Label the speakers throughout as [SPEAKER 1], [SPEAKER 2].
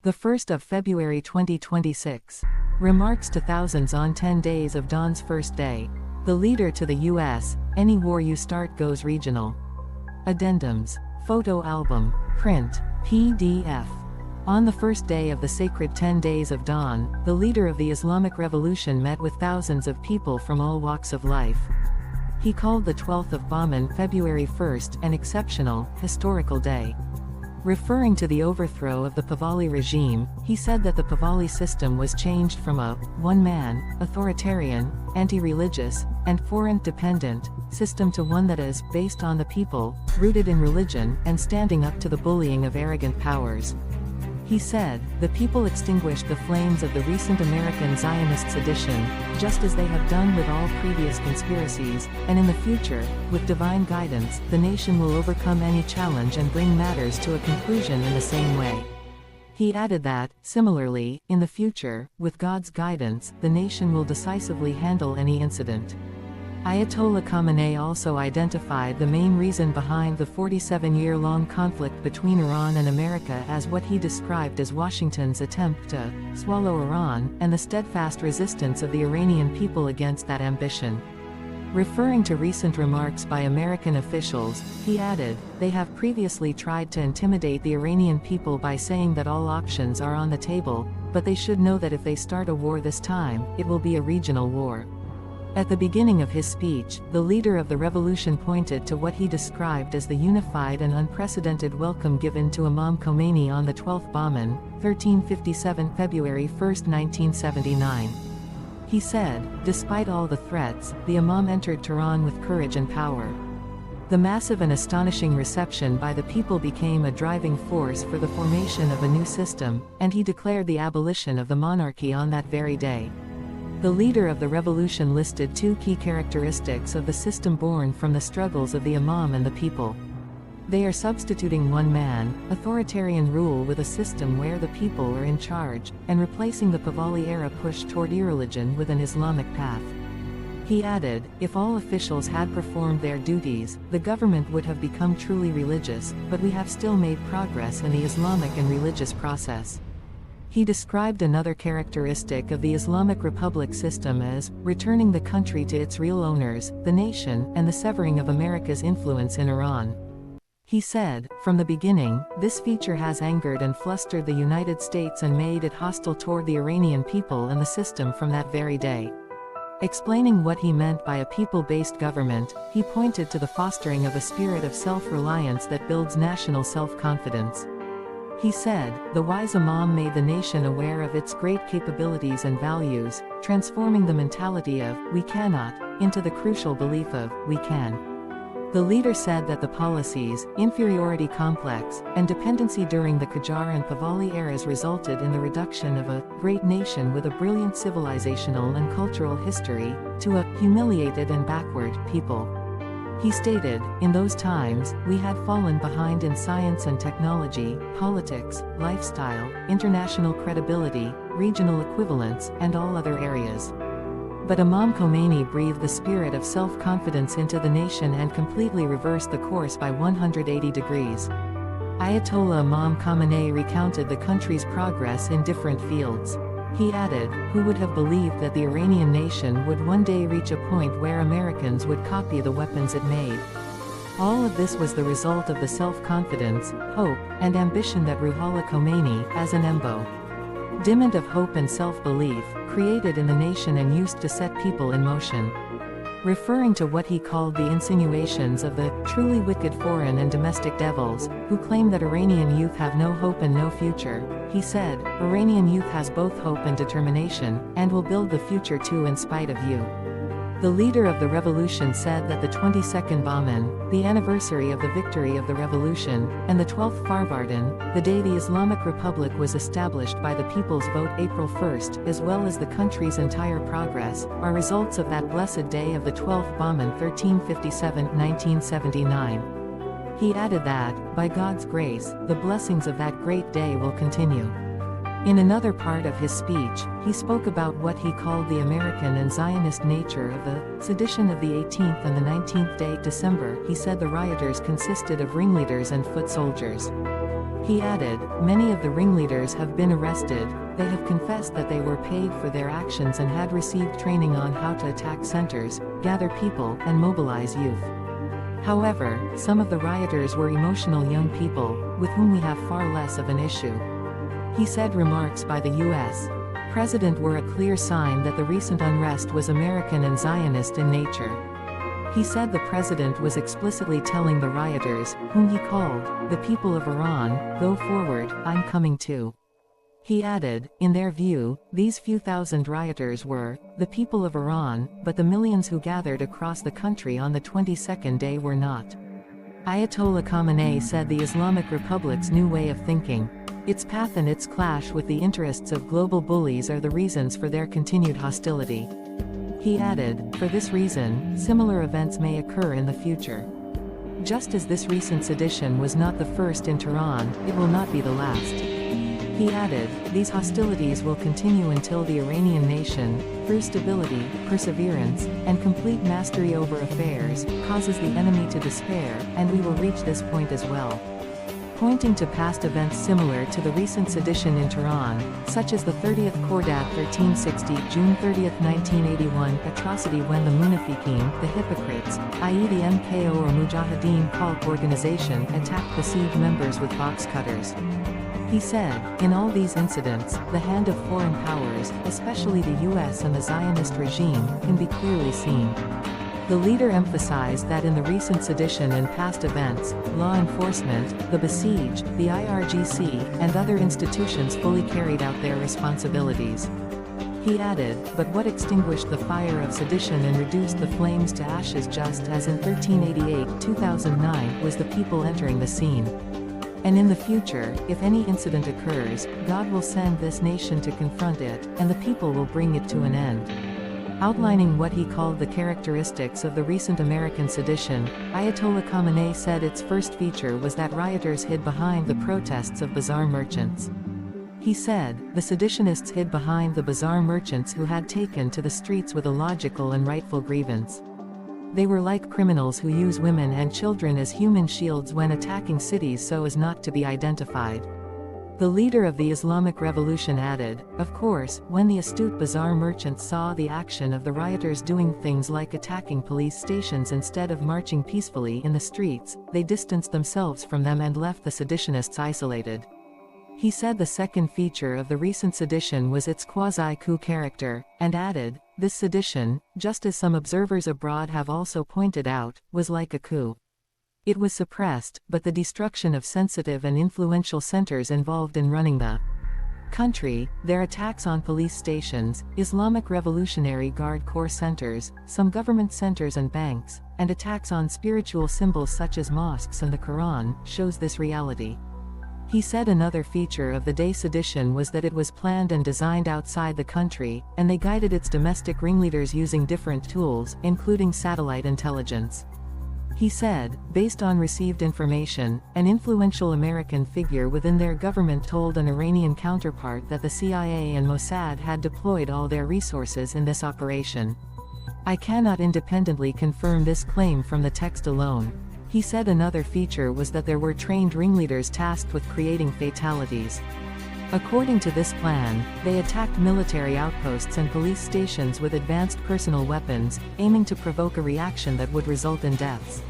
[SPEAKER 1] The 1st of February 2026. Remarks to thousands on 10 days of Dawn's first day. The leader to the U.S., any war you start goes regional. Addendums. Photo album. Print. PDF. On the first day of the sacred 10 days of Dawn, the leader of the Islamic Revolution met with thousands of people from all walks of life. He called the 12th of Bahman, February 1st, an exceptional, historical day. Referring to the overthrow of the Pahlavi regime, he said that the Pahlavi system was changed from a one-man, authoritarian, anti-religious, and foreign-dependent system to one that is based on the people, rooted in religion, and standing up to the bullying of arrogant powers. He said, the people extinguished the flames of the recent American Zionist sedition, just as they have done with all previous conspiracies, and in the future, with divine guidance, the nation will overcome any challenge and bring matters to a conclusion in the same way. He added that, similarly, in the future, with God's guidance, the nation will decisively handle any incident. Ayatollah Khamenei also identified the main reason behind the 47-year-long conflict between Iran and America as what he described as Washington's attempt to swallow Iran, and the steadfast resistance of the Iranian people against that ambition. Referring to recent remarks by American officials, he added, they have previously tried to intimidate the Iranian people by saying that all options are on the table, but they should know that if they start a war this time, it will be a regional war. At the beginning of his speech, the leader of the revolution pointed to what he described as the unified and unprecedented welcome given to Imam Khomeini on the 12th Bahman, 1357 February 1, 1979. He said, despite all the threats, the Imam entered Tehran with courage and power. The massive and astonishing reception by the people became a driving force for the formation of a new system, and he declared the abolition of the monarchy on that very day. The leader of the revolution listed two key characteristics of the system born from the struggles of the Imam and the people. They are substituting one-man, authoritarian rule with a system where the people are in charge, and replacing the Pahlavi-era push toward irreligion with an Islamic path. He added, if all officials had performed their duties, the government would have become truly religious, but we have still made progress in the Islamic and religious process. He described another characteristic of the Islamic Republic system as returning the country to its real owners, the nation, and the severing of America's influence in Iran. He said, from the beginning, this feature has angered and flustered the United States and made it hostile toward the Iranian people and the system from that very day. Explaining what he meant by a people-based government, he pointed to the fostering of a spirit of self-reliance that builds national self-confidence. He said, the wise Imam made the nation aware of its great capabilities and values, transforming the mentality of, we cannot, into the crucial belief of, we can. The leader said that the policies, inferiority complex, and dependency during the Qajar and Pahlavi eras resulted in the reduction of a great nation with a brilliant civilizational and cultural history, to a humiliated and backward people. He stated, in those times, we had fallen behind in science and technology, politics, lifestyle, international credibility, regional equivalence, and all other areas. But Imam Khomeini breathed the spirit of self-confidence into the nation and completely reversed the course by 180 degrees. Ayatollah Imam Khamenei recounted the country's progress in different fields. He added, who would have believed that the Iranian nation would one day reach a point where Americans would copy the weapons it made? All of this was the result of the self-confidence, hope, and ambition that Ruhollah Khomeini, as an embodiment of hope and self-belief, created in the nation and used to set people in motion. Referring to what he called the insinuations of the truly wicked foreign and domestic devils, who claim that Iranian youth have no hope and no future, he said, Iranian youth has both hope and determination, and will build the future too in spite of you. The leader of the revolution said that the 22nd Bahman, the anniversary of the victory of the revolution, and the 12th Farvardin, the day the Islamic Republic was established by the people's vote April 1, as well as the country's entire progress, are results of that blessed day of the 12th Bahman 1357-1979. He added that, by God's grace, the blessings of that great day will continue. In another part of his speech, he spoke about what he called the American and Zionist nature of the sedition of the 18th and the 19th day December. He said the rioters consisted of ringleaders and foot soldiers. He added, many of the ringleaders have been arrested. They have confessed that they were paid for their actions and had received training on how to attack centers, gather people, and mobilize youth. However, some of the rioters were emotional young people, with whom we have far less of an issue. He said remarks by the U.S. president were a clear sign that the recent unrest was American and Zionist in nature. He said the president was explicitly telling the rioters, whom he called the people of Iran, go forward, I'm coming too. He added, in their view, these few thousand rioters were the people of Iran, but the millions who gathered across the country on the 22nd day were not. Ayatollah Khamenei said the Islamic Republic's new way of thinking, its path and its clash with the interests of global bullies are the reasons for their continued hostility. He added, for this reason, similar events may occur in the future. Just as this recent sedition was not the first in Tehran, it will not be the last. He added, these hostilities will continue until the Iranian nation, through stability, perseverance, and complete mastery over affairs, causes the enemy to despair, and we will reach this point as well. Pointing to past events similar to the recent sedition in Tehran, such as the 30th Khordad 1360 June 30, 1981 atrocity when the Munafiqeen, the hypocrites, i.e. the MKO or Mujahideen Khalq organization, attacked besieged members with box cutters. He said, in all these incidents, the hand of foreign powers, especially the US and the Zionist regime, can be clearly seen. The leader emphasized that in the recent sedition and past events, law enforcement, the besieged, the IRGC, and other institutions fully carried out their responsibilities. He added, but what extinguished the fire of sedition and reduced the flames to ashes just as in 1388-2009 was the people entering the scene. And in the future, if any incident occurs, God will send this nation to confront it, and the people will bring it to an end. Outlining what he called the characteristics of the recent American sedition, Ayatollah Khamenei said its first feature was that rioters hid behind the protests of bazaar merchants. He said, the seditionists hid behind the bazaar merchants who had taken to the streets with a logical and rightful grievance. They were like criminals who use women and children as human shields when attacking cities so as not to be identified. The leader of the Islamic Revolution added, of course, when the astute bazaar merchants saw the action of the rioters doing things like attacking police stations instead of marching peacefully in the streets, they distanced themselves from them and left the seditionists isolated. He said the second feature of the recent sedition was its quasi-coup character, and added, this sedition, just as some observers abroad have also pointed out, was like a coup. It was suppressed, but the destruction of sensitive and influential centers involved in running the country, their attacks on police stations, Islamic Revolutionary Guard Corps centers, some government centers and banks, and attacks on spiritual symbols such as mosques and the Quran, shows this reality. He said another feature of the day sedition was that it was planned and designed outside the country, and they guided its domestic ringleaders using different tools, including satellite intelligence. He said, based on received information, an influential American figure within their government told an Iranian counterpart that the CIA and Mossad had deployed all their resources in this operation. I cannot independently confirm this claim from the text alone. He said another feature was that there were trained ringleaders tasked with creating fatalities. According to this plan, they attacked military outposts and police stations with advanced personal weapons, aiming to provoke a reaction that would result in deaths.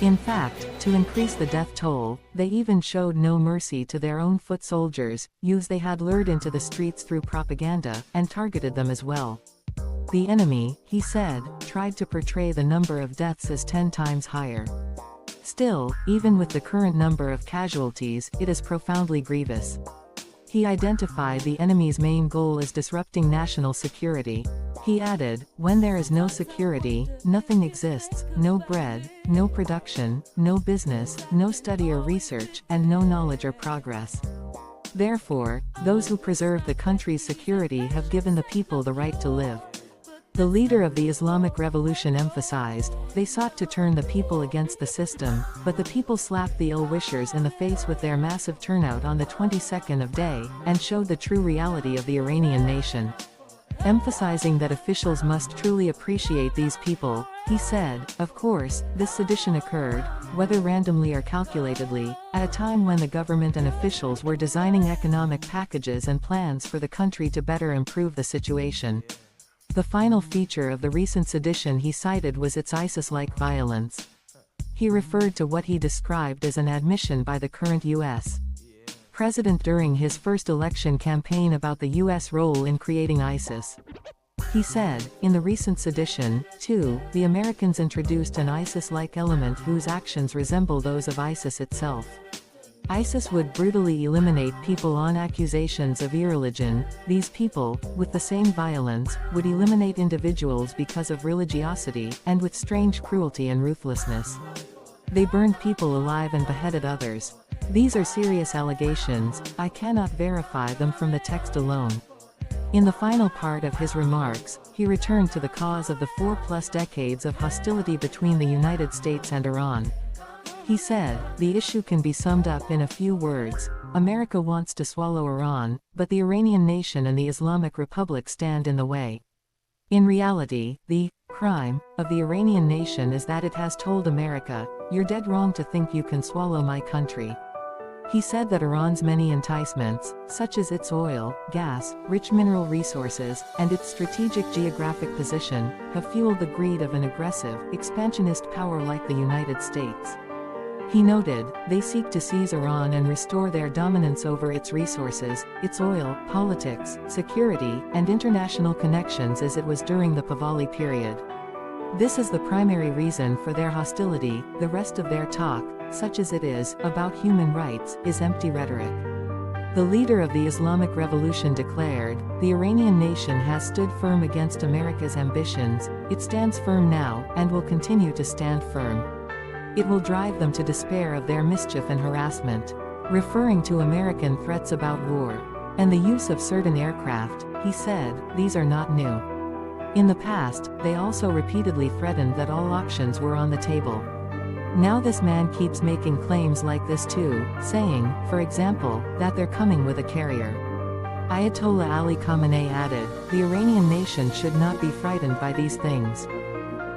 [SPEAKER 1] In fact, to increase the death toll, they even showed no mercy to their own foot soldiers, youths they had lured into the streets through propaganda, and targeted them as well. The enemy, he said, tried to portray the number of deaths as 10 times higher. Still, even with the current number of casualties, it is profoundly grievous. He identified the enemy's main goal as disrupting national security. He added, when there is no security, nothing exists, no bread, no production, no business, no study or research, and no knowledge or progress. Therefore, those who preserve the country's security have given the people the right to live. The leader of the Islamic Revolution emphasized, they sought to turn the people against the system, but the people slapped the ill-wishers in the face with their massive turnout on the 22nd of day, and showed the true reality of the Iranian nation. Emphasizing that officials must truly appreciate these people, he said, of course, this sedition occurred, whether randomly or calculatedly, at a time when the government and officials were designing economic packages and plans for the country to better improve the situation. The final feature of the recent sedition he cited was its ISIS-like violence. He referred to what he described as an admission by the current U.S. president during his first election campaign about the U.S. role in creating ISIS. He said, in the recent sedition, too, the Americans introduced an ISIS-like element whose actions resemble those of ISIS itself. ISIS would brutally eliminate people on accusations of irreligion. These people, with the same violence, would eliminate individuals because of religiosity, and with strange cruelty and ruthlessness. They burned people alive and beheaded others. These are serious allegations, I cannot verify them from the text alone. In the final part of his remarks, he returned to the cause of the 4+ decades of hostility between the United States and Iran. He said, the issue can be summed up in a few words: America wants to swallow Iran, but the Iranian nation and the Islamic Republic stand in the way. In reality, the crime of the Iranian nation is that it has told America, you're dead wrong to think you can swallow my country. He said that Iran's many enticements, such as its oil, gas, rich mineral resources, and its strategic geographic position, have fueled the greed of an aggressive, expansionist power like the United States. He noted, they seek to seize Iran and restore their dominance over its resources, its oil, politics, security, and international connections as it was during the Pahlavi period. This is the primary reason for their hostility. The rest of their talk, such as it is, about human rights, is empty rhetoric. The leader of the Islamic Revolution declared, the Iranian nation has stood firm against America's ambitions, it stands firm now, and will continue to stand firm. It will drive them to despair of their mischief and harassment. Referring to American threats about war and the use of certain aircraft, he said, these are not new. In the past, they also repeatedly threatened that all options were on the table. Now this man keeps making claims like this too, saying, for example, that they're coming with a carrier. Ayatollah Ali Khamenei added, the Iranian nation should not be frightened by these things.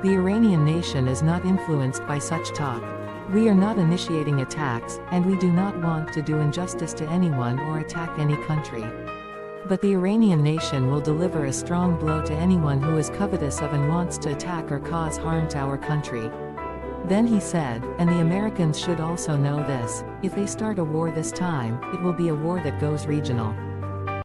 [SPEAKER 1] The Iranian nation is not influenced by such talk. We are not initiating attacks, and we do not want to do injustice to anyone or attack any country. But the Iranian nation will deliver a strong blow to anyone who is covetous of and wants to attack or cause harm to our country. Then he said, and the Americans should also know this, if they start a war this time, it will be a war that goes regional.